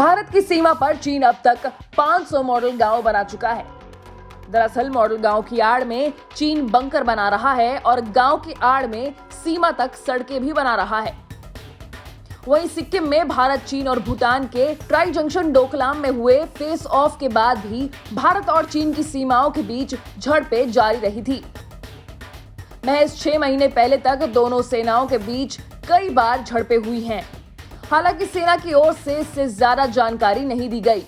भारत की सीमा पर चीन अब तक 500 मॉडल गांव बना चुका है। दरअसल मॉडल गांव की आड़ में चीन बंकर बना रहा है और गांव की आड़ में सीमा तक सड़कें भी बना रहा है। वहीं सिक्किम में भारत, चीन और भूटान के ट्राई जंक्शन डोकलाम में हुए फेस ऑफ के बाद भी भारत और चीन की सीमाओं के बीच झड़पें जारी रही थी। महज 6 महीने पहले तक दोनों सेनाओं के बीच कई बार झड़पें हुई हैं। हालांकि सेना की ओर से इससे ज्यादा जानकारी नहीं दी गई।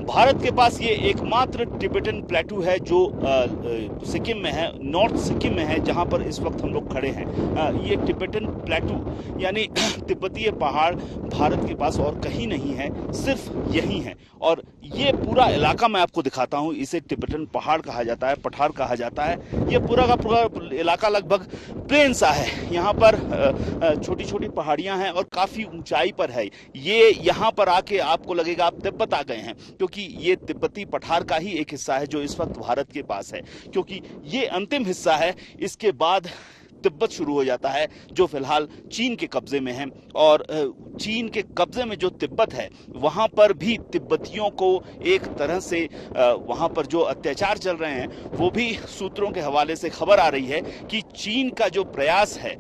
भारत के पास ये एकमात्र टिबेटन प्लेटू है जो सिक्किम में है, नॉर्थ सिक्किम में है, जहां पर इस वक्त हम लोग खड़े हैं। ये टिबेटन प्लेटू यानी तिब्बतीय पहाड़ भारत के पास और कहीं नहीं है, सिर्फ यही है। और ये पूरा इलाका मैं आपको दिखाता हूँ। इसे टिबेटन पहाड़ कहा जाता है, पठार कहा जाता है। ये पूरा का पूरा इलाका लगभग प्लेन सा है। यहाँ पर छोटी छोटी पहाड़ियाँ हैं और काफ़ी ऊंचाई पर है। ये यहाँ पर आके आपको लगेगा आप तिब्बत आ गए हैं, क्योंकि ये तिब्बती पठार का ही एक हिस्सा है जो इस वक्त भारत के पास है, क्योंकि ये अंतिम हिस्सा है। इसके बाद तिब्बत शुरू हो जाता है जो फिलहाल चीन के कब्जे में है। और चीन के कब्जे में जो तिब्बत है वहां पर भी तिब्बतियों को एक तरह से वहां पर जो अत्याचार चल रहे हैं वो भी सूत्रों के हवाले से खबर आ रही है कि चीन का जो प्रयास है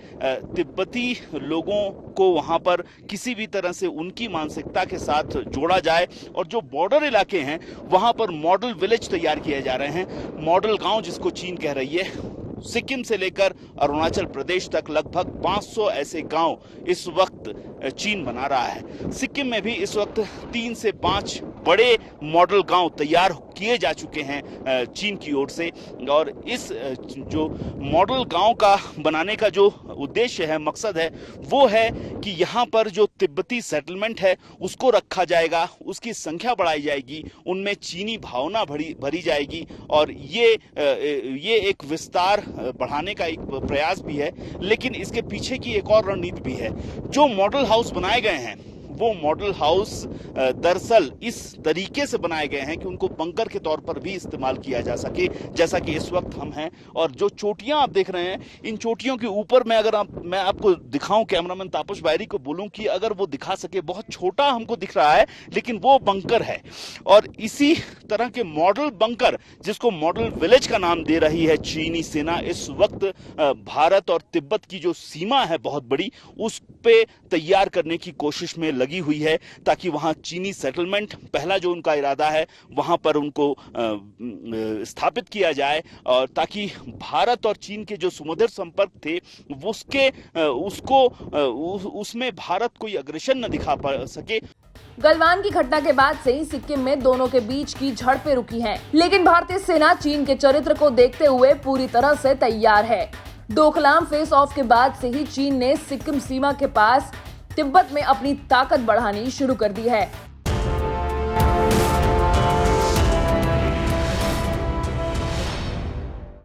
तिब्बती लोगों को वहां पर किसी भी तरह से उनकी मानसिकता के साथ जोड़ा जाए और जो बॉर्डर इलाके हैं वहां पर मॉडल विलेज तैयार किए जा रहे हैं। मॉडल गांव जिसको चीन कह रही है। सिक्किम से लेकर अरुणाचल प्रदेश तक लगभग 500 ऐसे गांव इस वक्त चीन बना रहा है। सिक्किम में भी इस वक्त 3 से 5 बड़े मॉडल गांव तैयार किए जा चुके हैं चीन की ओर से। और इस जो मॉडल गांव का बनाने का जो उद्देश्य है, मकसद है, वो है कि यहाँ पर जो तिब्बती सेटलमेंट है उसको रखा जाएगा, उसकी संख्या बढ़ाई जाएगी, उनमें चीनी भावना भरी जाएगी और ये एक विस्तार बढ़ाने का एक प्रयास भी है। लेकिन इसके पीछे की एक और रणनीति भी है। जो मॉडल हाउस बनाए गए हैं वो मॉडल हाउस दरअसल इस तरीके से बनाए गए हैं कि उनको बंकर के तौर पर भी इस्तेमाल किया जा सके, जैसा कि इस वक्त हम हैं। और जो चोटियां आप देख रहे हैं, इन चोटियों के ऊपर मैं आपको दिखाऊं, कैमरामैन तापस बायरी को बोलूं कि अगर वो दिखा सके, बहुत छोटा हमको दिख रहा है लेकिन वो बंकर है। और इसी तरह के मॉडल बंकर, जिसको मॉडल विलेज का नाम दे रही है चीनी सेना, इस वक्त भारत और तिब्बत की जो सीमा है बहुत बड़ी, उस पे तैयार करने की कोशिश में लगी हुई है, ताकि वहां चीनी सेटलमेंट, पहला जो उनका इरादा है, वहां पर उनको स्थापित किया जाए और ताकि भारत और चीन के जो समुद्र संपर्क थे उसमें भारत कोई अग्रेशन न दिखा सके। गलवान की घटना के बाद से ही सिक्किम में दोनों के बीच की झड़पें रुकी हैं, लेकिन भारतीय सेना चीन के चरित्र को देखते हुए पूरी तरह से तैयार है। डोकलाम फेस ऑफ के बाद से ही चीन ने सिक्किम सीमा के पास तिब्बत में अपनी ताकत बढ़ानी शुरू कर दी है।